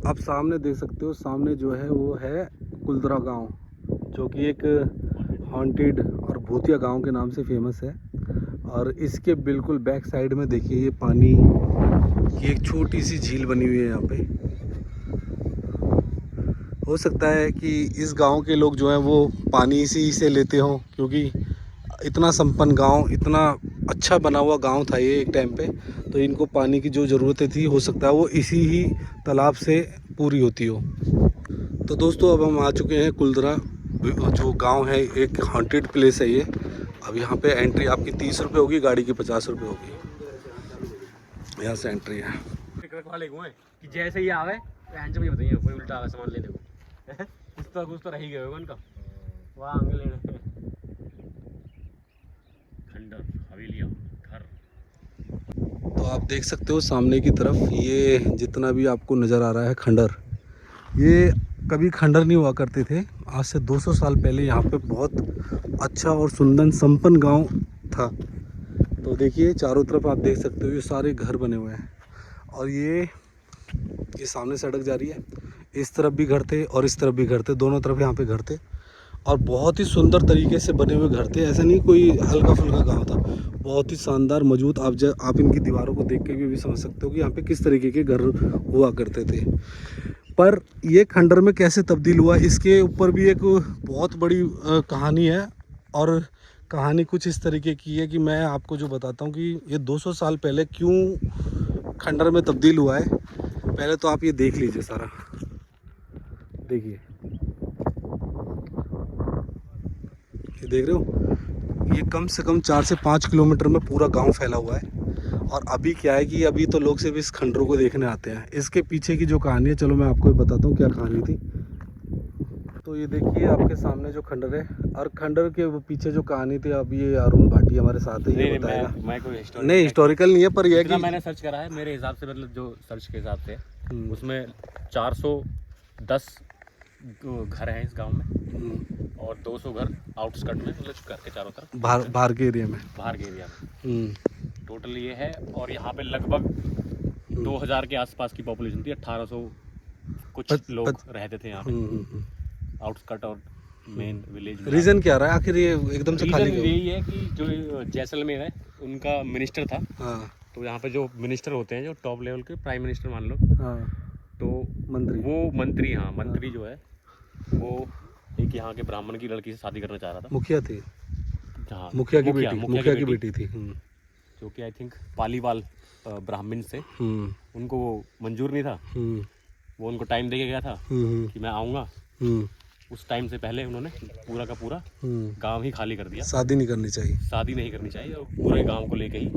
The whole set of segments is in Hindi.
आप सामने देख सकते हो, सामने जो है वो है कुलदरा गांव, जो कि एक हॉन्टेड और भूतिया गांव के नाम से फेमस है। और इसके बिल्कुल बैक साइड में देखिए ये पानी की एक छोटी सी झील बनी हुई है यहाँ पे। हो सकता है कि इस गांव के लोग जो हैं वो पानी इसी से लेते हों, क्योंकि इतना संपन्न गांव, इतना अच्छा बना हुआ गांव था ये एक टाइम पे, तो इनको पानी की जो ज़रूरतें थी हो सकता है वो इसी ही तालाब से पूरी होती हो। तो दोस्तों अब हम आ चुके हैं कुलदरा जो गांव है, एक हॉन्टेड प्लेस है ये। अब यहाँ पे एंट्री आपकी 30 रुपये होगी, गाड़ी की 50 रुपये होगी, यहाँ से एंट्री है। वाले हुए कि जैसे ही आवे तो मुझे बताइए कोई उल्टा आवे सामान लेने को कुछ तो रह ही गए होगा उनका वहाँ आगे लेने। खंडर हवेलियाँ घर। तो आप देख सकते हो सामने की तरफ ये जितना भी आपको नज़र आ रहा है खंडर, ये कभी खंडर नहीं हुआ करते थे। आज से 200 साल पहले यहाँ पे बहुत अच्छा और सुंदर संपन्न गांव था। तो देखिए चारों तरफ आप देख सकते हो ये सारे घर बने हुए हैं, और ये सामने सड़क जा रही है, इस तरफ भी घर थे और इस तरफ भी घर थे, दोनों तरफ यहाँ पे घर थे, और बहुत ही सुंदर तरीके से बने हुए घर थे। ऐसा नहीं कोई हल्का फुल्का गांव था, बहुत ही शानदार मजबूत। आप इनकी दीवारों को देख के भी समझ सकते हो कि यहाँ पे किस तरीके के घर हुआ करते थे। पर ये खंडर में कैसे तब्दील हुआ, इसके ऊपर भी एक बहुत बड़ी कहानी है। और कहानी कुछ इस तरीके की है कि मैं आपको जो बताता हूँ कि ये 200 साल पहले क्यों खंडर में तब्दील हुआ है। पहले तो आप ये देख लीजिए सारा, देखिए ये देख रहे हो, ये कम से कम 4 से 5 किलोमीटर में पूरा गांव फैला हुआ है। और अभी क्या है कि अभी तो लोग सिर्फ इस खंडरों को देखने आते हैं। इसके पीछे की जो कहानी है, चलो मैं आपको बताता हूँ क्या कहानी थी। तो ये देखिए आपके सामने जो खंडर है, और खंडर के पीछे जो कहानी थी, अब ये अरुण भाटी हमारे साथ है, ये बताएगा। मैं कोई नहीं हिस्टोरिकल नहीं है, पर यह कि मैंने सर्च करा है मेरे हिसाब से, मतलब जो सर्च के हिसाब से उसमें 410 घर हैं इस गांव में, और 200 घर आउटस्कर्ट में, मतलब घर के चारों तरफ बाहर के एरिया में, बाहर के एरिया में टोटल ये है। और यहाँ पे लगभग 2000 के आसपास की पॉपुलेशन थी, 1800 कुछ लोग रहते थे यहाँ पे आउटस्कर्ट और मेन विलेज में। रीजन क्या रहा है आखिर ये एकदम से खाली? यही है कि जो जैसलमेर है उनका मिनिस्टर था। हाँ। तो यहाँ पे जो मिनिस्टर होते हैं, जो टॉप लेवल के प्राइम मिनिस्टर मान लो, हाँ। तो मंत्री, वो मंत्री, हाँ मंत्री जो है वो एक यहाँ के ब्राह्मण की लड़की से शादी करना चाह रहा था। मुखिया थी, हाँ मुखिया की बेटी थी, जो कि आई थिंक पालीवाल ब्राह्मण से, उनको वो मंजूर नहीं था। वो उनको टाइम दे के गया था कि मैं आऊँगा। उस टाइम से पहले उन्होंने पूरा का पूरा गांव ही खाली कर दिया। शादी नहीं करनी चाहिए, और पूरे गांव को लेके ही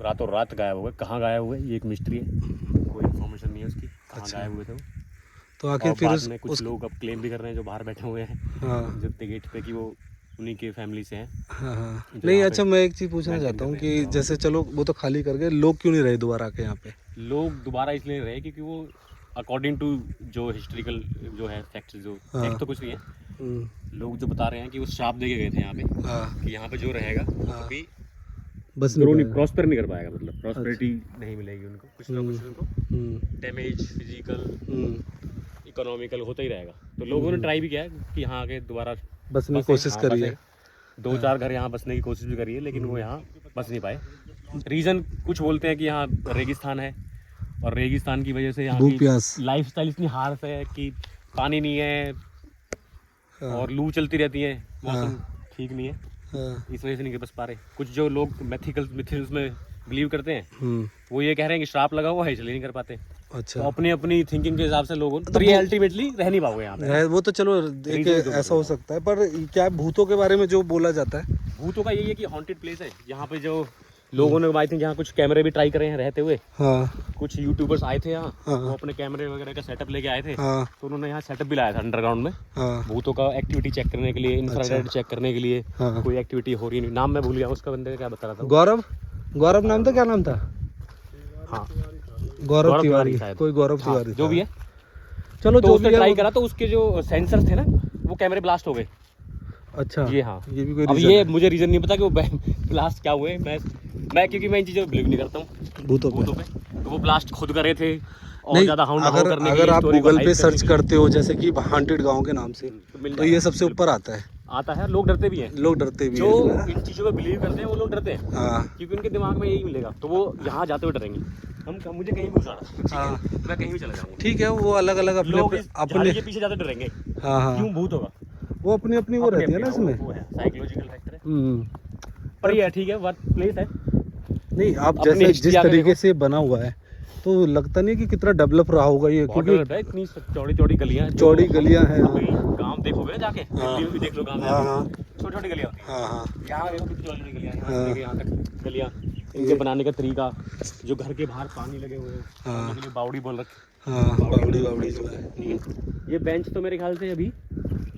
रातों रात गायब हुए। कहाँ गायब हुए ये एक मिस्ट्री है, कोई इन्फॉर्मेशन नहीं है उसकी, कहाँ गायब हुए थे वो। तो आखिर फिर कुछ लोग अब क्लेम भी कर रहे हैं जो बाहर बैठे हुए हैं, जो गेट पे, कि वो उन्हीं के फैमिली से हैं। हाँ। नहीं अच्छा, मैं एक चीज़ पूछना चाहता हूँ कि जैसे चलो वो तो खाली कर गए, लोग क्यों नहीं रहे दोबारा आके यहाँ पे? लोग दोबारा इसलिए रहे क्योंकि वो अकॉर्डिंग टू जो हिस्टोरिकल जो है फैक्ट्स, जो फैक्ट तो कुछ नहीं है, लोग जो बता रहे हैं कि वो श्राप दे के गए थे यहाँ पे कि यहाँ पे जो रहेगा कभी बस प्रॉस्पर नहीं कर पाएगा, मतलब प्रॉस्पेरिटी नहीं मिलेगी उनको। कुछ ना कुछ उनको डैमेज फिजिकल इकोनॉमिकल होता ही रहेगा। तो लोगों ने ट्राई भी किया कि यहाँ आके दोबारा बसने की कोशिश करी है, 2-4 घर यहाँ बसने की कोशिश भी करी है, लेकिन वो यहाँ बस नहीं पाए। रीज़न कुछ बोलते हैं कि यहाँ रेगिस्तान है, और रेगिस्तान की वजह से यहाँ की लाइफस्टाइल इतनी हार्श है कि पानी नहीं है, और लू चलती रहती है, मौसम ठीक नहीं है, इस वजह से नहीं बस पा रहे। कुछ जो लोग मिथल्स में बिलीव करते हैं वो ये कह रहे हैं कि श्राप लगा हुआ है इसलिए नहीं कर पाते। अच्छा। तो अपनी अपनी थिंकिंग के हिसाब से लोगों तो ये अल्टीमेटली रह नहीं पाओगे यहाँ पे। वो तो चलो एक ऐसा हो सकता है, पर क्या भूतों के बारे में जो बोला जाता है, भूतों का यही है कि हॉन्टेड प्लेस है यहाँ पे। जो लोगों ने आई थिंक यहाँ कुछ कैमरे भी ट्राई करे हैं रहते हुए। कुछ यूट्यूबर्स आए थे यहाँ, वो अपने कैमरे वगैरह का सेटअप लेके आए थे। तो उन्होंने यहाँ सेटअप भी लाया था अंडरग्राउंड में, भूतों का एक्टिविटी चेक करने के लिए, इंफ्रारेड चेक करने के लिए। कोई एक्टिविटी हो रही नहीं, नाम मैं भूल गया उसका, बंदे का क्या बता रहा था, गौरव नाम था, क्या नाम था? हाँ गौरव तिवारी, कोई गौरव तिवारी जो भी है। चलो तो उसने ट्राई करा तो उसके जो सेंसर थे ना वो कैमरे ब्लास्ट हो गए। अच्छा ये हाँ, ये भी कोई अब reason ये है? मुझे रीजन नहीं पता कि वो ब्लास्ट क्या हुए। मैं क्योंकि मैं इन चीज़ों में बिलीव नहीं करता हूँ, भूतों पे। तो वो ब्लास्ट खुद करे थे और नहीं, ज़्यादा हाउंड अगर करने के अगर लिए, आप स्टोरी को गूगल हाइप पे करने सर्च के लिए। करते हो जैसे कि वांटेड गांव के नाम से, मिल तो ये जाएगा, सबसे ऊपर आता है। आता है। लोग डरते भी हैं, लोग डरते भी जो हैं। इन चीज़ों पे बिलीव करते हैं वो लोग डरते हैं, हाँ क्योंकि उनके दिमाग में यही मिलेगा, तो वो यहाँ जाते हुए डरेंगे। मुझे कहीं भी उतारा, ठीक है, हाँ मैं कहीं भी चला जाऊँगा, ठीक है, वो अलग अलग अपने लोग इस अपने झाड़ी के पीछे जाते डरेंगे। हाँ हाँ क्यों? भूत होगा। वो अपनी अपनी वो रहती है ना इसमें। वो है साइकोलॉजिकल फैक्टर है, हम्म। पर ये ठीक है, वर्थ प्लेस है। नहीं, आप अपनी जैसे history जिस आगे तरीके देखो। से बना हुआ है तो लगता नहीं कि कितना डेवलप रहा होगा ये, बहुत क्योंकि डेवलप है, इतनी चौड़ी चौड़ी गलियां, चौड़ी गलियां हैं। अभी गांव देखोगे ना जाके, हाँ। दिल्ली में भी देख लो गांव में, हाँ हाँ छोटी छोटी गलियां होती हैं। हाँ हाँ यहाँ देखो कितनी चौड़ी चौड़ी गलियां, यहाँ से हाँ। लेके यहाँ तक गलियां, इनके बनाने का तरीका, जो घर के बाहर पानी लगे हुए हैं, हाँ। पानी के लिए बावड़ी बोल रखे। हाँ बावड़ी बावड़ी जो है। ये बेंच तो मेरे ख्याल से अभी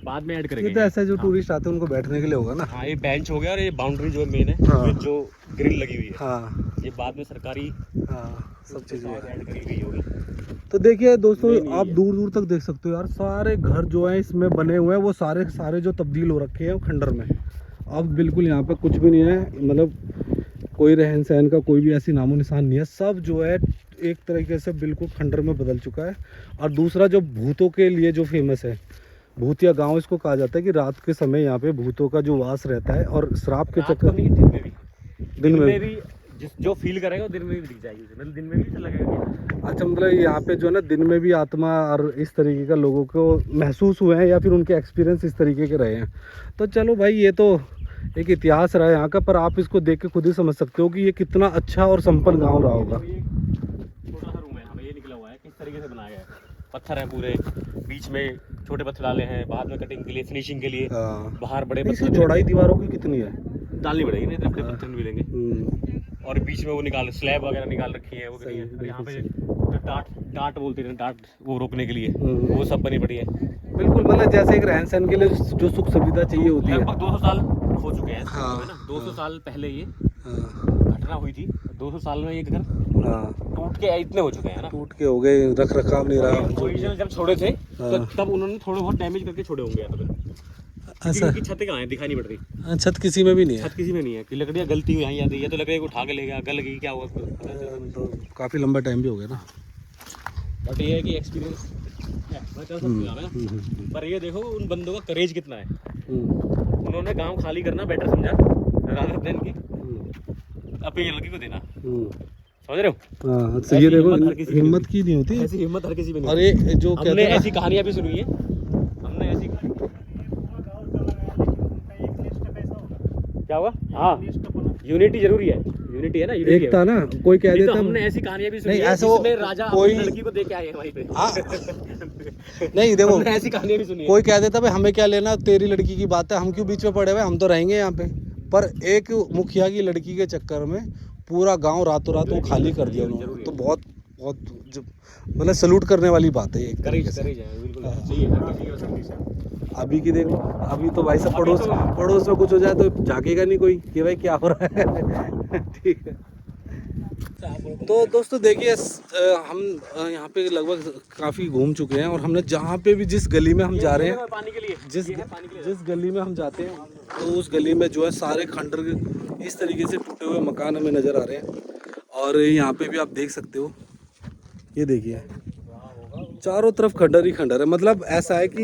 बाद में ऐड ये करेंगे। तो ऐसा जो हाँ। टूरिस्ट आते हैं उनको बैठने के लिए होगा ना। हाँ, ये बेंच हो गया, और ये बाउंड्री जो मेन है, हाँ। ये जो ग्रिल लगी हुई है, हाँ ये बाद में सरकारी हाँ सब चीज़ें हैं। ऐड करी गई होगी। तो देखिए दोस्तों, नहीं, आप ये- दूर दूर तक देख सकते हो यार, सारे घर जो हैं इसमें बने हुए हैं वो सारे सारे जो तब्दील हो रखे हैं खंडर में। अब बिल्कुल यहाँ पे कुछ भी नहीं है, मतलब कोई रहन सहन का कोई भी ऐसी नामो निशान नहीं है। सब जो है एक तरीके से बिल्कुल खंडर में बदल चुका है। और दूसरा जो भूतों के लिए जो फेमस है, भूतिया गांव इसको कहा जाता है, कि रात के समय यहाँ पे भूतों का जो वास रहता है, और श्राप के रात को चक्कर नहीं, दिन में भी, दिन में भी जो फील करेगा वो दिन में भी दिख जाएगी उसे, मतलब दिन में भी तो लगेगा कि अच्छा, मतलब यहाँ पे जो है ना दिन में भी आत्मा और इस तरीके का लोगों को महसूस हुए हैं, या फिर उनके एक्सपीरियंस इस तरीके के रहे हैं। तो चलो भाई, ये तो एक इतिहास रहा है यहाँ का, पर आप इसको देख के खुद ही समझ सकते हो कि ये कितना अच्छा और संपन्न गांव रहा होगा। ये छोटा सा रूम है, हमें ये निकला हुआ है, किस तरीके से बनाया गया है। पत्थर है पूरे, बीच में छोटे पत्थर डाले हैं, बाद में कटिंग के लिए, फिनिशिंग के लिए, हाँ, बाहर बड़े इसकी पत्थर चौड़ाई दीवारों की कितनी है? डालनी पड़ेगी, नहीं तो बड़े हाँ। पत्थर मिलेंगे। हम्म, और बीच में वो निकाल स्लैब वगैरह निकाल रखी है, वो सही करी है, है। और यहाँ पे बिल्कुल जो डाट डाट बोलते हैं, डाट वो रोकने के लिए, हम्म। वो सब बनी पड़ी है। बिल्कुल, मतलब जैसे एक रहन सहन के लिए जो सुख सुविधा चाहिए होती है। लगभग 200 साल हो चुके हैं, हाँ, है ना, 200 साल पहले ये हाँ घटना हुई थी। 200 साल में ये घर हाँ, टूट के इतने हो चुके हैं ना। टूट के हो गए, रख रखाव नहीं रहा। ओरिजिनल जब छोड़े थे तो हाँ। तब उन्होंने थोड़े बहुत डैमेज करके छोड़े होंगे या तो फिर, ऐसा क्योंकि छतें कहाँ हैं, दिखाई नहीं पड़ रही। हाँ, छत किसी में भी नहीं है। छत किसी में नहीं है कि लकड़ियाँ गलती हुई यहाँ आती है, तो लकड़ी को उठा के ले गया, गल गई, क्या हुआ उसको पता नहीं चला। तो काफ़ी लंबा टाइम भी हो गया ना। बट ये है कि एक्सपीरियंस है, मैं चल सकती हूँ ना। पर ये देखो उन बंदों का करेज कितना है, उन्होंने गांव खाली करना बेटर समझा रादर देन की अपनी लड़की को देना। समझ रहे हो? हाँ, तो ये ऐसी देखो, हिम्मत हर किसी की हिम्मत की नहीं होती। ऐसी हिम्मत हर किसी में नहीं और होती। ये जो कहते हमने हैं ना, ऐसी कहानियां भी सुनी है, हमने ऐसी क्या हुआ? हाँ, यूनिटी जरूरी है, यूनिटी है ना, यूनिटी एकता ना, कोई कह नहीं तो देता हमने ऐसी कहानियां भी सुनी नहीं, है ऐसा वो जिसमें राजा कोई- अपनी लड़की को दे के आए हैं वहीं पे। हाँ। नहीं देखो, हमने ऐसी कहानियां भी सुनी है। कोई कह देता भाई हमें क्या लेना, तेरी लड़की की बात है, हम क्यों बीच में पड़े हुए, हम तो रहेंगे यहाँ पे। पर एक मुखिया की लड़की के चक्कर में पूरा गांव रातों रात वो खाली कर दिया उन्होंने, तो बहुत बहुत मतलब सल्यूट करने वाली बात है ये एक तरीके करेज से। करेज है, बिल्कुल चाहिए हर किसी के पास करेज है। अभी की देख लो, अभी तो भाई सब अभी पड़ोस तो- पड़ोस में कुछ हो जाए तो झाकेगा नहीं कोई कि भाई क्या हो रहा है। ठीक है। तो दोस्तों देखिए, हम यहाँ पे लगभग काफ़ी घूम चुके हैं, और हमने जहाँ पे भी जिस गली में हम जा रहे हैं, पानी के लिए, जिस ये है पानी के लिए। जिस गली में हम जाते हैं, तो उस गली में जो है सारे खंडर के इस तरीके से टूटे हुए मकान हमें नज़र आ रहे हैं। और यहाँ पे भी आप देख सकते हो, ये देखिए चारों तरफ खंडर ही खंडर है। मतलब ऐसा है कि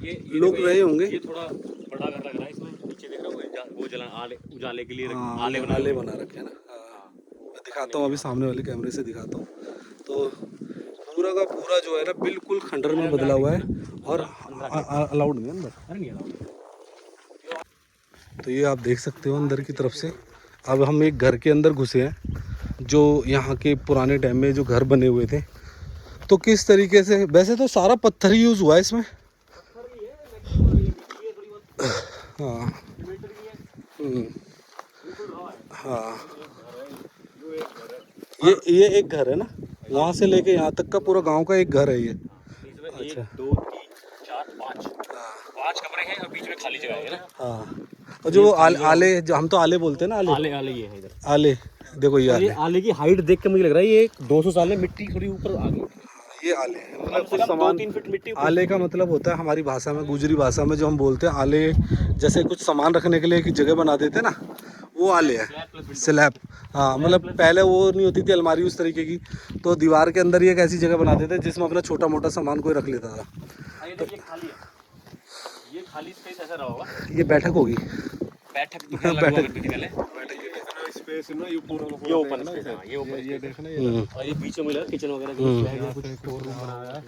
ये लोग रहे होंगे। ये थोड़ा बड़ा घर लग रहा है, इसमें नीचे देख रहा हूँ वो जला आले उजाले के लिए हाँ, आले बना आले बना रखे हैं ना। हाँ, मैं दिखाता हूँ, अभी सामने वाले कैमरे से दिखाता हूँ। तो पूरा का पूरा जो है ना बिल्कुल खंडर में बदला हुआ है, और अलाउड नहीं है अंदर। अरे नहीं अलाउड। तो ये आप देख सकते हो अंदर की तरफ से। अब हम एक घर के अंदर घुसे हैं, जो यहाँ के पुराने टाइम में जो घर बने हुए थे। तो किस तरीके से, वैसे तो सारा पत्थर ही यूज़ हुआ है इसमें। हाँ हाँ, ये एक घर है ना, वहाँ से लेके यहाँ तक का पूरा गांव का एक घर है ये। इसमें अच्छा। 1 2 3 4 5 कमरे हैं और बीच में खाली जगह है ना। हाँ, और जो आले, जो हम तो आले बोलते हैं ना, आले आले आले ये है इधर। आले, देखो ये ये आले, आले की हाइट देख के मुझे लग रहा है ये 200 साल में मिट्टी थोड़ी ऊपर आ गई। ये आले है, कम मतलब से कुछ कम सामान। 2-3 फीट मिट्टी। आले का मतलब होता है हमारी भाषा में, गुजरी भाषा में जो हम बोलते हैं आले, जैसे कुछ सामान रखने के लिए एक जगह बना देते हैं ना, वो आले है, स्लैब। हाँ, मतलब पहले वो नहीं होती थी अलमारी उस तरीके की, तो दीवार के अंदर ही एक ऐसी जगह बना देते हैं जिसमें अपना छोटा मोटा सामान कोई रख लेता था। ये देखिए खाली है, ये खाली स्पेस ऐसा रहा होगा, ये बैठक होगी। बैठक तो क्या लगा हुआ करती थी पहले। स्पेस ना ये पूरा ये ओपन स्पेस है, ये ओपन ये स्पेस देखना है। और ये बीच में मिला किचन वगैरह के लिए फ्लैट है, कुछ स्टोर रूम बनाया है।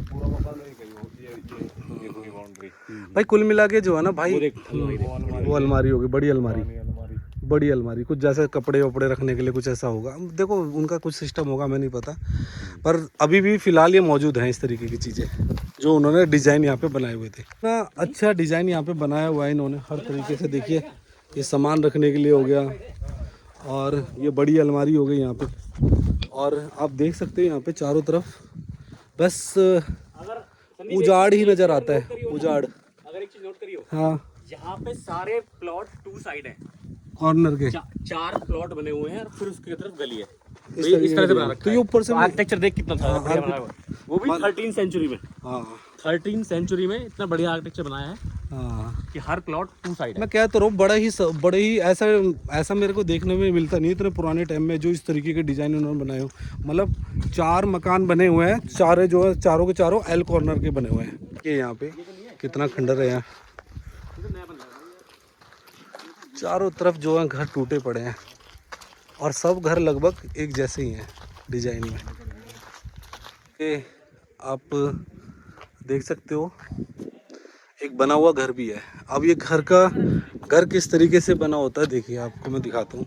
पूरा मकान नहीं गई ये पूरी बाउंड्री। भाई कुल मिला के जो है ना भाई, वो देख अलमारी देख। वो अलमारी होगी, बड़ी अलमारी, अलमारी बड़ी अलमारी, कुछ जैसे कपड़े वपड़े रखने के लिए कुछ ऐसा होगा। अब देखो उनका कुछ सिस्टम होगा, हमें नहीं पता, पर अभी भी फ़िलहाल ये मौजूद हैं इस तरीके की चीज़ें जो उन्होंने डिज़ाइन यहाँ पे बनाए हुए थे ना। अच्छा डिज़ाइन यहाँ पे बनाया हुआ है इन्होंने हर तरीके से। देखिए ये सामान रखने के लिए हो गया, और ये बड़ी अलमारी हो गई यहाँ पे, और आप देख सकते हो यहाँ पे चारों तरफ बस उजाड़ ही नज़र आता है, उजाड़। अगर एक चीज नोट करियो, हाँ, यहाँ पे सारे प्लॉट 2 साइड है, कॉर्नर के 4 प्लॉट बने हुए हैं और फिर उसकी तरफ गली है। इस तरह से बना रखा तो ये है। ऊपर से आर्किटेक्चर देख कितना था बढ़िया बनाया हुआ है। वो भी 13th सेंचुरी में, हाँ 13th सेंचुरी में इतना बढ़िया आर्किटेक्चर बनाया है हाँ, कि हर प्लॉट 2 साइड है। मैं कह तो रहा हूँ बड़े ही ऐसा मेरे को देखने में मिलता नहीं इतने पुराने टाइम में जो इस तरीके के डिज़ाइन उन्होंने बनाए हो। मतलब 4 मकान बने हुए हैं, चारे जो है चारों के चारों एल कॉर्नर के बने हुए हैं। ये यहाँ पे कितना खंडर है यहाँ, चारों तरफ जो है घर टूटे पड़े हैं, और सब घर लगभग एक जैसे ही हैं डिजाइन में। ये आप देख सकते हो एक बना हुआ घर भी है। अब ये घर किस तरीके से बना होता है देखिए, आपको मैं दिखाता हूँ।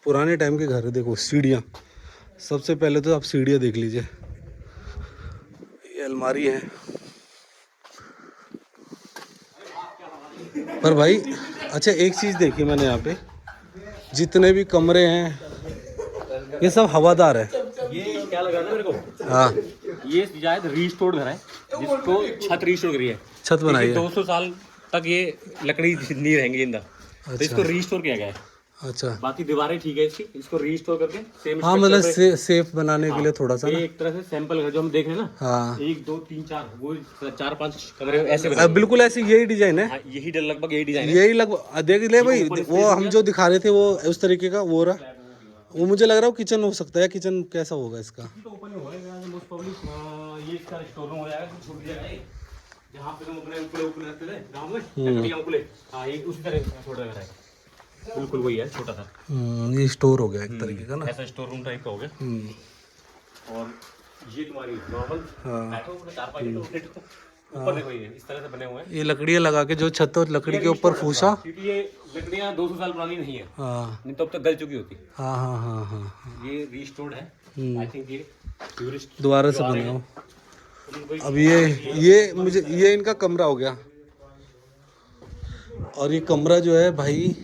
पुराने टाइम के घर है, देखो सीढ़ियाँ, सबसे पहले तो आप सीढ़ियाँ देख लीजिए, ये अलमारी है। पर भाई अच्छा एक चीज़ देखी मैंने यहाँ पे, जितने भी कमरे हैं ये सब हवादार है। ये क्या लगा ना मेरे को, हाँ, ये शायद रीस्टोर्ड घर है जिसको छत रीस्टोर करी है। छत बनाई है। 200 साल तक ये लकड़ी नहीं रहेंगी जिंदा, तो इसको रीस्टोर किया गया है। अच्छा, बाकी दीवारें ठीक है इसकी, इसको रीस्टोर करके सेम हाँ मतलब सेफ बनाने के लिए थोड़ा सा ना। एक तरह से सैंपल घर जो हम देख रहे हैं ना, हाँ 1 2 3 4 वो 4-5 कमरे ऐसे बने। बिल्कुल ऐसे यही डिजाइन है, हाँ, यही लगभग यही डिजाइन है। यही लगभग देख ले भाई। वो हम जो दिखा रहे थे वो उस तरीके का वो रहा, वो मुझे लग रहा है किचन हो सकता है। किचन कैसा होगा इसका? तो ओपन ही होगा मोस्ट प्रोबब्ली, ये इसका स्टोर रूम हो जाएगा, छोड़ दिया है जहाँ पे तुम अपने ऊपर रखते थे गाँव में लकड़ियाँ ऊपर। हाँ ये उसी तरह छोटा घर है, बिल्कुल वही है, छोटा सा। ये स्टोर हो गया एक तरीके का ना, ऐसा स्टोर रूम टाइप का हो गया। और ये तुम्हारी नॉर्मल बैठो ऊपर 4-5 ऊपर देखो, ये इस तरह से बने हुए हैं। ये लकड़ियाँ लगा के जो छत और लकड़ी के ऊपर फूसा। क्योंकि ये लकड़ियाँ 200 साल पुरानी नहीं है, हाँ नहीं तो अब तक गल चुकी होती। हाँ हाँ हाँ हाँ, ये रीस्टोर्ड है, आई थिंक ये टूरिस्ट दोबारा से बना हो। अब ये मुझे ये इनका कमरा हो गया, और ये कमरा जो है भाई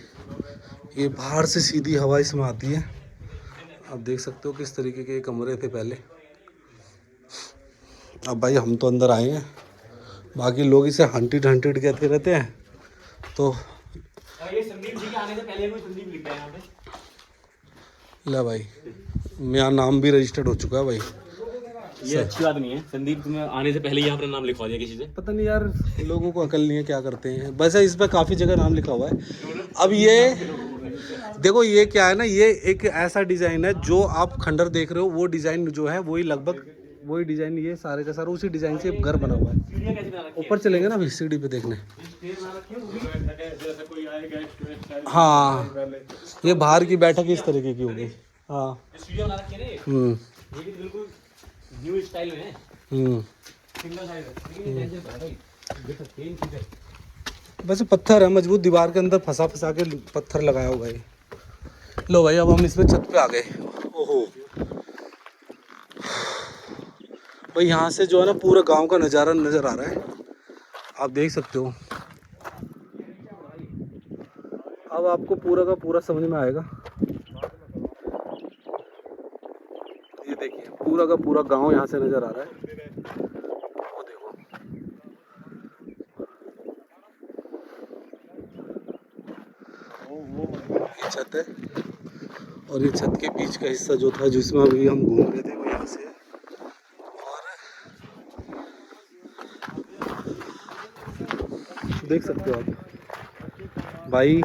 ये बाहर से सीधी हवा इसमें आती है। आप देख सकते हो किस तरीके के ये कमरे थे पहले। अब भाई हम तो अंदर आए हैं, बाकी लोग इसे हंटेड कहते रहते हैं। तो ये संदीप जी के आने से पहले कोई संदीप लिख गया यहाँ पे। ले भाई मेरा नाम भी रजिस्टर्ड हो चुका है भाई। ये अच्छी बात नहीं है, संदीप तुम्हें आने से पहले ही अपना नाम लिखवा दिया किसी से। पता नहीं यार लोगों को अकल नहीं है क्या करते हैं। वैसे इस पर काफ़ी जगह नाम लिखा हुआ है। अब ये देखो ये क्या है ना, ये एक ऐसा डिज़ाइन है जो आप खंडर देख रहे हो, वो डिज़ाइन जो है वही लगभग वही डिज़ाइन, ये सारे का सारा उसी डिज़ाइन से घर बना हुआ है। ऊपर चलेंगे ना अभी सीढ़ी पे देखने। हाँ ये बाहर की बैठक इस तरीके की होगी। हाँ ये बिल्कुल न्यू स्टाइल में है, सिंगल साइड है। वैसे पत्थर है मजबूत, दीवार के अंदर फंसा के पत्थर लगाया हुआ है। लो भाई अब हम इसमें छत पे आ गए। ओहो भाई यहाँ से जो है ना पूरा गांव का नज़ारा नज़र आ रहा है, आप देख सकते हो। अब आपको पूरा का पूरा समझ में आएगा। ये देखिए पूरा का पूरा गांव यहाँ से नज़र आ रहा है। वो देखो ये छत है, और ये छत के बीच का हिस्सा जो था जिसमें अभी हम घूम रहे थे वो यहाँ से है। देख सकते हो आप भाई,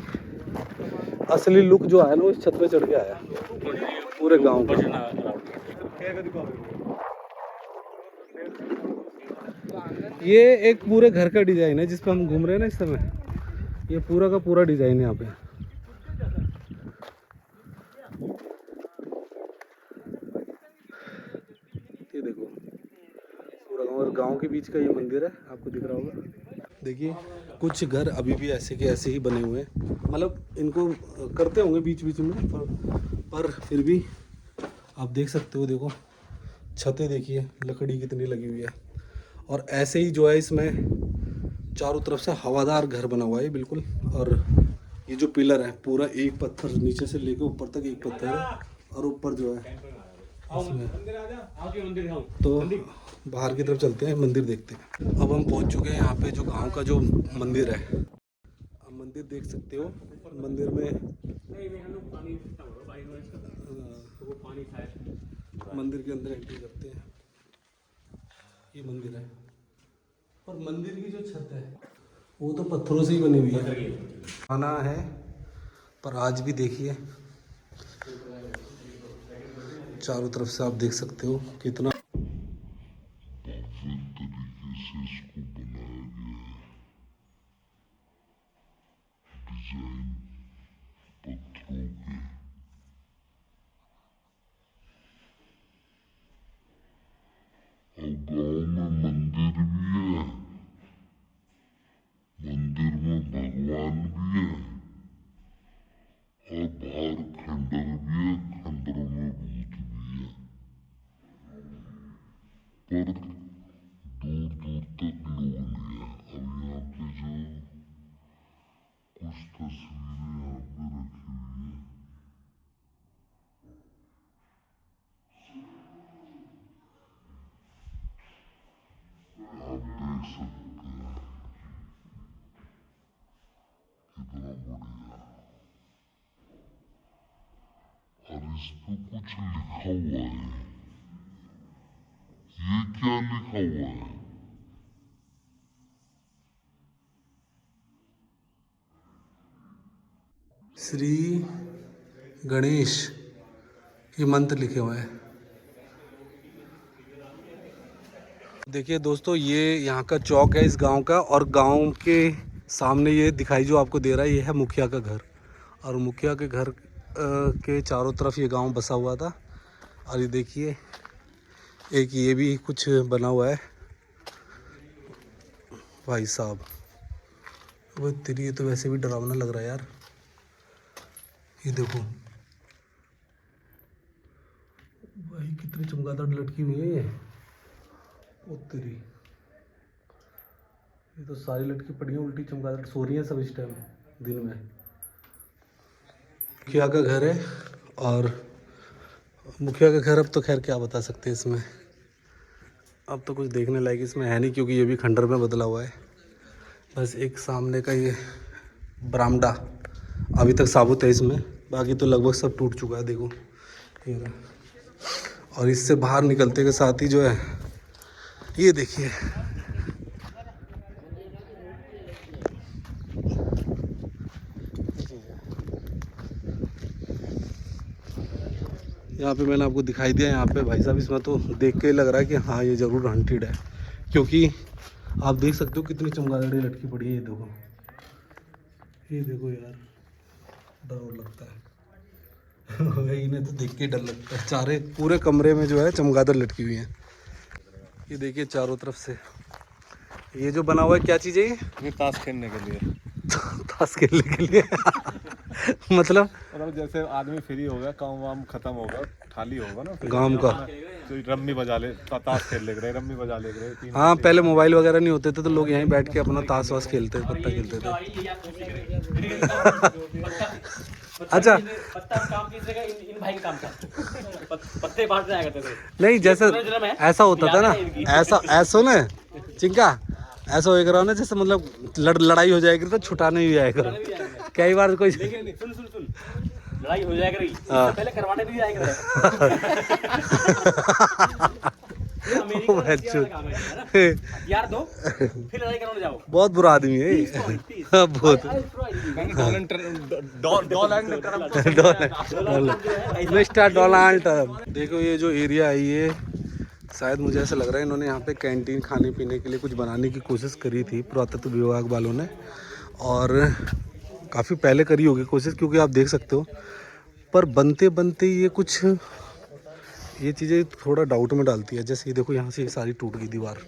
असली लुक जो आया ना वो इस छत पे चढ़ के आया पूरे गांव का। ये एक पूरे घर का डिजाइन है जिस पे हम घूम रहे हैं ना इस समय, ये पूरा का पूरा डिजाइन है यहाँ पे। ये देखो पूरा गांव, और गांव के बीच का ये मंदिर है, आपको दिख रहा होगा। देखिए कुछ घर अभी भी ऐसे के ऐसे ही बने हुए हैं, मतलब इनको करते होंगे बीच बीच में, पर फिर भी आप देख सकते हो। देखो छतें देखिए, लकड़ी कितनी लगी हुई है, और ऐसे ही जो है इसमें चारों तरफ से हवादार घर बना हुआ है बिल्कुल। और ये जो पिलर है पूरा एक पत्थर, नीचे से लेके ऊपर तक एक पत्थर है, और ऊपर जो है इसमें। तो बाहर की तरफ चलते हैं, मंदिर देखते हैं। अब हम पहुंच चुके हैं यहाँ पे जो गांव का जो मंदिर है। अब मंदिर देख सकते हो, मंदिर में मंदिर के अंदर एंट्री करते हैं। ये मंदिर है, और मंदिर की जो छत है वो तो पत्थरों से ही बनी हुई है, खाना है। पर आज भी देखिए चारों तरफ से आप देख सकते हो कितना गाँव में मंदिर भी है, मंदिर में भगवान भी है, और बाहर खंडर भी है, खंडर में भूत भी है। पर दूर दूर तक लोग नहीं है। अब यहाँ पे जो कुछ तस्वीरें यहाँ पे रखी हुई है, आप देख सकते हैं कितना बढ़िया। और इस पे कुछ लिखा हुआ है, ये क्या लिखा हुआ है? श्री गणेश, ये मंत्र लिखे हुए हैं। देखिए दोस्तों, ये यहाँ का चौक है इस गांव का, और गांव के सामने ये दिखाई जो आपको दे रहा है ये है मुखिया का घर, और मुखिया के घर के चारों तरफ ये गांव बसा हुआ था। और ये देखिए एक ये भी कुछ बना हुआ है भाई साहब, वो तेरी ये तो वैसे भी डरावना लग रहा है यार। ये देखो भाई कितनी चमगादड़ लटकी हुई है ये, ओ तेरी, ये तो सारी लटकी पड़ी है उल्टी, चमगादड़ सो रही है सब इस टाइम दिन में। मुखिया का घर है, और मुखिया का घर अब तो खैर क्या बता सकते हैं इसमें, अब तो कुछ देखने लायक इसमें है नहीं, क्योंकि ये भी खंडर में बदला हुआ है। बस एक सामने का ये बरामदा अभी तक साबुत है इसमें, बाकी तो लगभग सब टूट चुका है। देखो ये रहा। और इससे बाहर निकलते के साथ ही जो है ये देखिए यहाँ पे मैंने आपको दिखाई दिया। यहाँ पे भाई साहब इसमें तो देख के लग रहा है कि हाँ ये ज़रूर हंटेड है, क्योंकि आप देख सकते हो कितनी चमगादड़ी लटकी पड़ी है। ये देखो यार, डर लगता है इन्हें तो देख के डर लगता है। चारे पूरे कमरे में जो है चमगादड़ लटकी हुई है। ये देखिए चारों तरफ से ये जो बना हुआ है क्या चीज़ है ये ताश खेलने के लिए ताश खेलने के लिए मतलब जैसे आदमी फ्री हो गया, काम वाम खत्म होगा, खाली होगा ना गांव का, तो रम्मी बजा ले, ताश खेल ले रहे, रम्मी बजा ले रहे। हाँ पहले मोबाइल वगैरह नहीं होते थे तो लोग यहीं बैठ के अपना ताश वाश खेलते थे, पत्ता खेलते थे। अच्छा पत्ते बांट रहा करते थे। नहीं, जैसे ऐसा होता था ना, ऐसा ना चिंका ऐसा हो करो ना, जैसे मतलब लड़ाई हो जाएगी तो छुटाने भी आया करो। कई बार कोई सुन लड़ाई हो जाएगी, पहले करवाने भी आएगा। यार दो फिर लड़ाई कराने जाओ। बहुत बुरा आदमी है ये। हाँ, बहुत मिस्टर डोनाल्ड ट्रम्प। देखो ये जो एरिया है ये शायद मुझे ऐसा लग रहा है इन्होंने यहाँ पे कैंटीन खाने पीने के लिए कुछ बनाने की कोशिश करी थी पुरातत्व विभाग वालों ने, और काफ़ी पहले करी होगी कोशिश, क्योंकि आप देख सकते हो। पर बनते बनते ये कुछ ये चीज़ें थोड़ा डाउट में डालती है। जैसे ये देखो यहाँ से सारी टूट गई दीवार,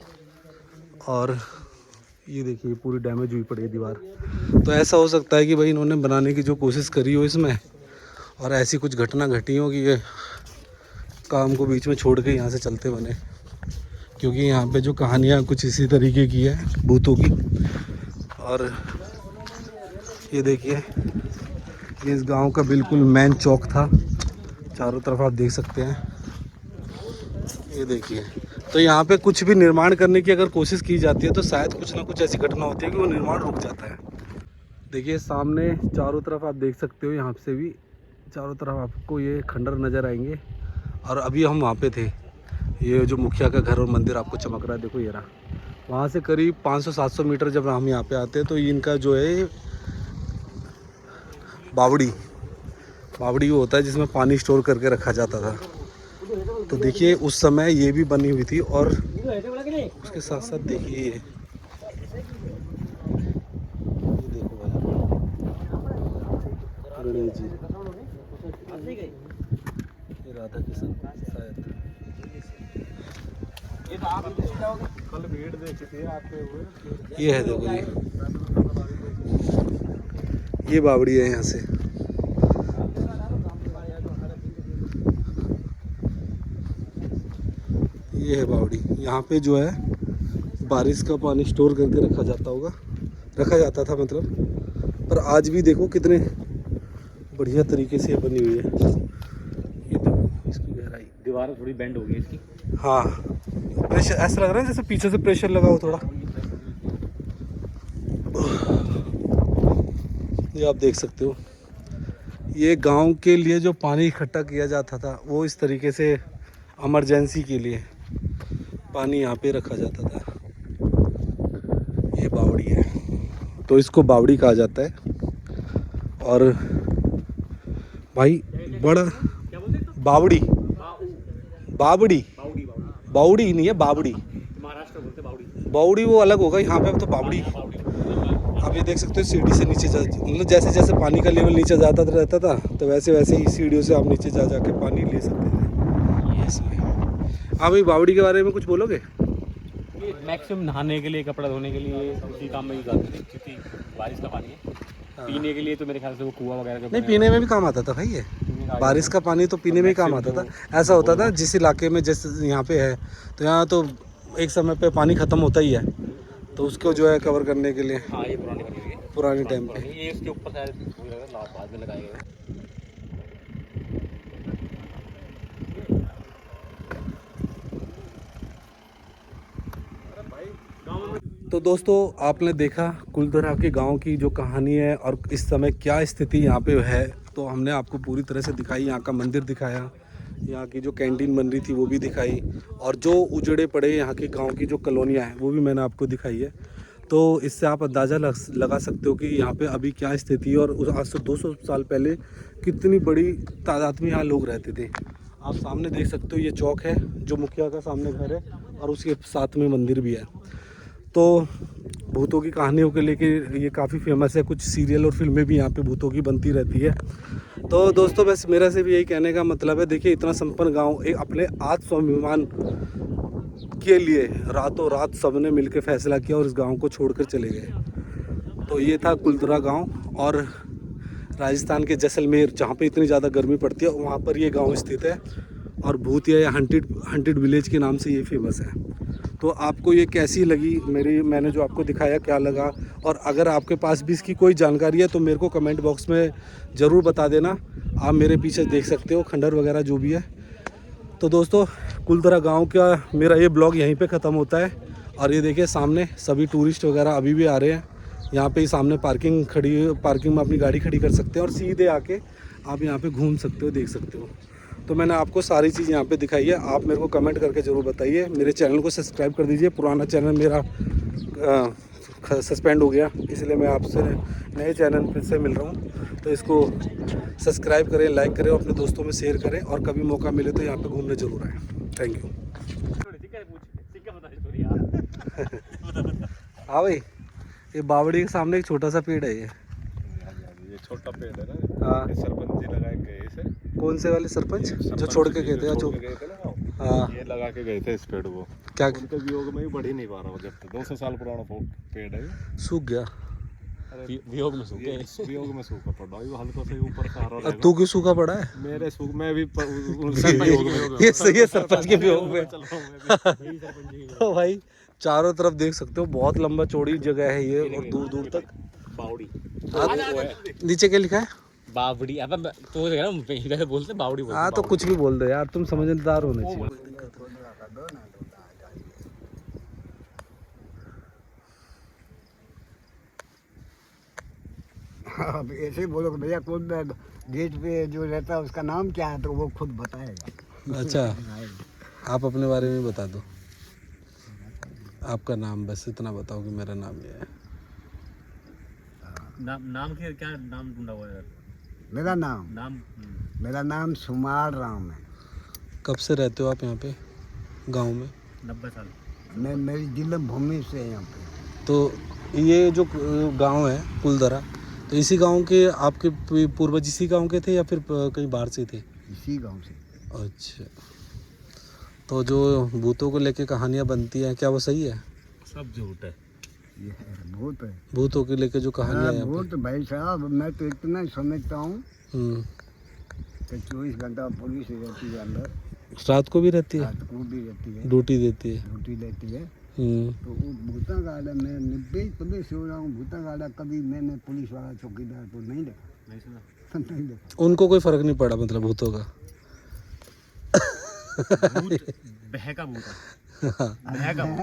और ये देखिए पूरी डैमेज हुई पड़ी है दीवार। तो ऐसा हो सकता है कि भाई इन्होंने बनाने की जो कोशिश करी हो इसमें, और ऐसी कुछ घटना घटी हो कि ये काम को बीच में छोड़ के यहाँ से चलते बने, क्योंकि यहाँ पे जो कहानियाँ कुछ इसी तरीके की है भूतों की। और ये देखिए ये इस गांव का बिल्कुल मेन चौक था, चारों तरफ आप देख सकते हैं। ये देखिए, तो यहाँ पे कुछ भी निर्माण करने की अगर कोशिश की जाती है तो शायद कुछ ना कुछ ऐसी घटना होती है कि वो निर्माण रुक जाता है। देखिए सामने चारों तरफ आप देख सकते हो, यहाँ से भी चारों तरफ आपको ये खंडर नज़र आएंगे। और अभी हम वहाँ पे थे, ये जो मुखिया का घर और मंदिर आपको चमक रहा है, देखो ये रहा। वहाँ से करीब 500-700 मीटर जब हम यहाँ पे आते हैं तो इनका जो है बावड़ी वो होता है जिसमें पानी स्टोर करके रखा जाता था। तो देखिए उस समय ये भी बनी हुई थी, और उसके साथ साथ देखिए ये देखो भाई गणेश जी, ये राधा कृष्ण शायद। कल भीड़ देखी थी आते हुए। ये है देखो ये बावड़ी है यहाँ से। ये है बावड़ी, यहाँ पे जो है बारिश का पानी स्टोर करके रखा जाता था मतलब। पर आज भी देखो कितने बढ़िया तरीके से बनी हुई है। ये देखो इसकी गहराई, दीवार थोड़ी बेंड हो गई इसकी। हाँ प्रेशर ऐसा लग रहा है जैसे पीछे से प्रेशर लगा हो थोड़ा। ये आप देख सकते हो, ये गांव के लिए जो पानी इकट्ठा किया जाता था वो इस तरीके से इमरजेंसी के लिए पानी यहाँ पे रखा जाता था। ये बावड़ी है, तो इसको बावड़ी कहा जाता है। और भाई बड़ा बावड़ी बावड़ी नहीं है बावड़ी, महाराष्ट्र बोलते बावड़ी। बावड़ी वो अलग होगा, यहाँ पे तो बावड़ी। आप ये देख सकते हो सीढ़ी से नीचे जा, मतलब जैसे जैसे पानी का लेवल नीचे जाता रहता था तो वैसे वैसे ही सीढ़ियों से आप नीचे जा जाके पानी ले सकते थे। हाँ भाई बावड़ी के बारे में कुछ बोलोगे? ये मैक्सिमम नहाने के लिए, कपड़ा धोने के लिए उसी काम में यूज आते थे, क्योंकि बारिश का पानी है। पीने के लिए तो मेरे ख्याल से वो कुआं वगैरह नहीं, पीने में भी काम आता था भाई। ये बारिश का पानी तो पीने में ही काम आता था। ऐसा होता था जिस इलाके में जैसे यहाँ पे है तो यहाँ तो एक समय पे पानी ख़त्म होता ही है, तो उसको जो है कवर करने के लिए। हाँ ये पुराने टाइम पे ये इसके ऊपर शायद बाद में लगाए गए। तो दोस्तों आपने देखा कुलधरा के गांव की जो कहानी है और इस समय क्या स्थिति यहाँ पे है। तो हमने आपको पूरी तरह से दिखाई, यहाँ का मंदिर दिखाया, यहाँ की जो कैंटीन बन रही थी वो भी दिखाई, और जो उजड़े पड़े यहाँ के गांव की जो कॉलोनियाँ हैं वो भी मैंने आपको दिखाई है। तो इससे आप अंदाज़ा लगा सकते हो कि यहाँ पे अभी क्या स्थिति है, और उस आज से 200 साल पहले कितनी बड़ी तादाद में यहाँ लोग रहते थे। आप सामने देख सकते हो ये चौक है जो मुखिया का सामने घर है, और उसके साथ में मंदिर भी है। तो भूतों की कहानियों के लेके ये काफ़ी फेमस है, कुछ सीरियल और फिल्में भी यहाँ पे भूतों की बनती रहती है। तो दोस्तों बस मेरा से भी यही कहने का मतलब है, देखिए इतना संपन्न गांव एक अपने आत्मस्वाभिमान के लिए रातों रात सबने मिलकर फैसला किया और इस गांव को छोड़कर चले गए। तो ये था कुलधरा गांव, और राजस्थान के जैसलमेर जहाँ पे इतनी ज़्यादा गर्मी पड़ती है वहाँ पर ये गांव स्थित है, और भूतिया या हंटेड विलेज के नाम से ये फेमस है। तो आपको ये कैसी लगी मैंने जो आपको दिखाया, क्या लगा? और अगर आपके पास भी इसकी कोई जानकारी है तो मेरे को कमेंट बॉक्स में ज़रूर बता देना। आप मेरे पीछे देख सकते हो खंडर वगैरह जो भी है। तो दोस्तों कुलधरा गांव का मेरा ये ब्लॉग यहीं पे ख़त्म होता है। और ये देखिए सामने सभी टूरिस्ट वगैरह अभी भी आ रहे हैं। यहाँ पे ही सामने पार्किंग में अपनी गाड़ी खड़ी कर सकते हैं और सीधे आके आप यहाँ पे घूम सकते हो, देख सकते हो। तो मैंने आपको सारी चीज़ यहाँ पे दिखाई है। आप मेरे को कमेंट करके ज़रूर बताइए। मेरे चैनल को सब्सक्राइब कर दीजिए। पुराना चैनल मेरा सस्पेंड हो गया, इसलिए मैं आपसे नए चैनल फिर से मिल रहा हूँ। तो इसको सब्सक्राइब करें, लाइक करें, अपने दोस्तों में शेयर करें और कभी मौका मिले तो यहाँ पे घूमने ज़रूर आएँ। Thank you. हाँ भाई, ये बावड़ी के सामने एक छोटा सा पेड़ है ये छोटा पेड़ है ना। हाँ, ये सरपंच जी लगा के गए इसे। कौन से वाले सरपंच जो छोड़ के गए थे या जो? गए थे ना गाँव, हाँ, ये लगा के गए थे इस पेड़ को। क्या उनके वियोग में ही बढ़ ही नहीं पा रहा वो, जब तक 200 साल पुराना पेड़ है ये। सूख गया? वियोग में सूखे। ये वियोग में सूखा पड़ा, ये हल्का सा ऊपर का हरा रहेगा। तू क्यों सूखा पड़ा है? मेरे सूख मैं भी उनसे वियोग में ये सही है, सरपंच के वियोग में। चल रहा हूँ मैं भी। तो भाई चारों तरफ देख सकते हो, बहुत लंबा चौड़ी जगह है ये और दूर दूर तक। बावड़ी। नीचे क्या लिखा है? बावड़ी। अब तो देखा ना, इधर बोलते बावड़ी बोलते। हाँ तो कुछ भी बोल दो यार, तुम समझदार होने चाहिए। अब ऐसे बोलो कि भैया कौन गेट पे जो रहता है उसका नाम क्या है, तो वो खुद बताएगा। अच्छा, आप अपने बारे में बता दो, आपका नाम, बस इतना बताओ कि मेरा नाम ये है। नाम के क्या नाम ढूंढा हुआ है? मेरा नाम मेरा नाम सुमार राम है। कब से रहते हो आप यहाँ पे गांव में? 90 साल। मैं मेरी जन्म भूमि से है यहाँ पे। तो ये जो गांव है कुलधरा, तो इसी गांव के आपके पूर्वज इसी गांव के थे या फिर कहीं बाहर से थे? इसी गांव से। अच्छा, तो जो भूतों को लेके कहानियाँ बनती हैं, क्या वो सही है? सब झूठ है। ये है, भूत है। भूतों के लेके जो कहानियाँ हैं भूत भाई साहब, मैं तो इतना ही समझता हूँ कि 24 घंटा पुलिस रहती है अंदर, रात को भी रहती है, रात को भी रहती है, ड्यूटी देती है। ड्यूटी देती है। तो वो भूता गाड़ा मैं 90 कभी सो रहा हूँ, भूता गाड़ा कभी मैंने पुलिस वाला चौकीदार को नहीं देखा। नहीं सुना। नहीं देखा। उनको कोई फर्क नहीं पड़ा मतलब भूतों का? भूत बहका भूत है। बहका भूत।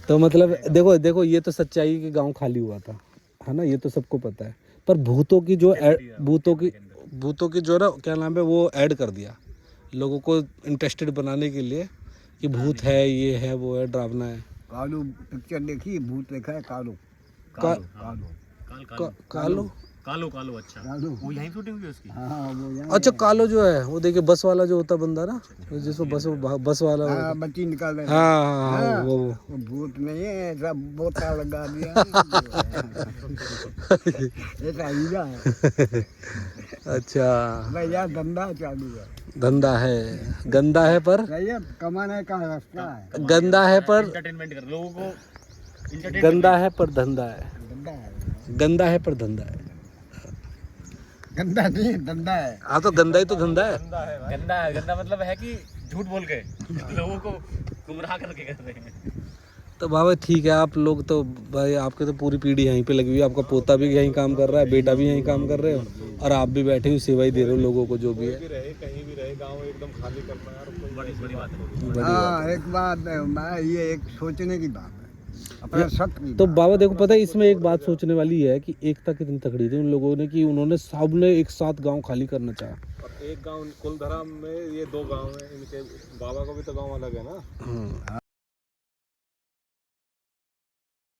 तो मतलब देखो देखो, ये तो सच्चाई कि गांव खाली हुआ था, है ना, ये तो सबको पता है। पर भूतों की जो भूतों की जो ना क्या नाम है, वो ऐड कर दिया लोगों को इंटरेस्टेड बनाने के लिए कि भूत है, ये है, वो है, डरावना है। कालू पिक्चर देखी, भूत देखा है? कालू कालो कालो कालो। अच्छा, कालू। वो यहीं शूटिंग हुई उसकी? हाँ वो यहाँ। अच्छा, कालो जो है वो देखिए बस वाला जो होता बंदा ना, जिसको बस वाला हाँ बच्ची निकाल रहे हैं। हाँ, वो वो भूत नहीं है, सब बोता लगा दिया। ऐसा हीरा है अच्छा, भैया, धंधा चालू है। धंधा है, गंदा है पर भैया कमाने का रास्ता है। गंदा है पर एंटरटेनमेंट कर लोगों को। गंदा है पर धंधा है, धंधा है, गंदा है पर धंधा है। गंदा नहीं, धंधा है। हाँ तो गंदा ही तो धंधा है। गंदा मतलब है कि झूठ बोल के लोगों को गुमराह करके कर रहे हैं। तो बाबा ठीक है, आप लोग तो भाई, आपके तो पूरी पीढ़ी यहीं पे लगी हुई है। आपका पोता भी यहीं काम कर रहा है, बेटा भी यहीं काम कर रहे हो, और आप भी बैठे हुए सेवा ही दे रहे हो लोगों को, जो भी है। रहे कहीं भी रहे, गाँव एकदम खाली करना यार कोई बड़ी बात है। बड़ी हाँ एक बात है, मैं ये एक सोचने की बात है, अपना सत्य की तो बात। बाबा देखो, पता है इसमें एक बात सोचने वाली है कि एकता कितनी तगड़ी थी उन लोगों ने कि उन्होंने सबने एक साथ गांव खाली करना चाहा। और एक गांव कुलधरा में ये 2 गांव है, इनके बाबा का भी तो गांव अलग है ना।